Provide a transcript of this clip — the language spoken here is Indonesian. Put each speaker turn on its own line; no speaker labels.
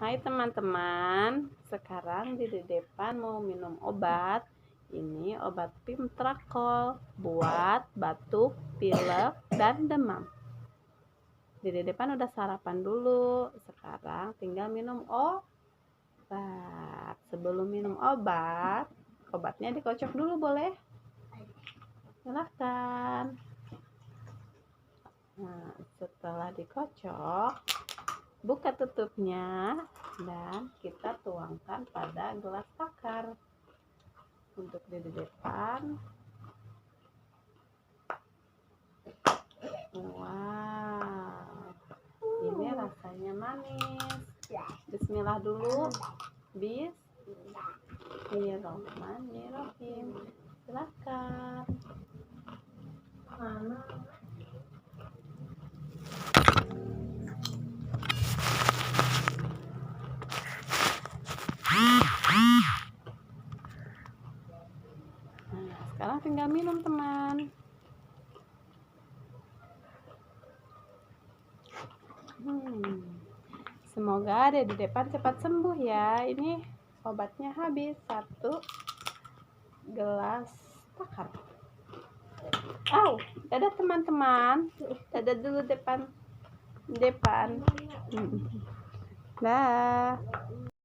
Hai teman-teman, sekarang di depan mau minum obat. Ini obat Pimtrakol buat batuk, pilek, dan demam. Di depan udah sarapan dulu, sekarang tinggal minum obat. Sebelum minum obat, obatnya dikocok dulu boleh? Silahkan. Nah, setelah dikocok, buka tutupnya dan kita tuangkan pada gelas takar. Untuk di depan, wow, ini rasanya manis. Bismillah dulu. Bismillahirrahmanirrahim. Silakan. Nah, sekarang tinggal minum teman. Semoga ada di depan cepat sembuh ya. Ini obatnya habis, 1 gelas takar. Dadah teman-teman. Dadah dulu depan. Dah.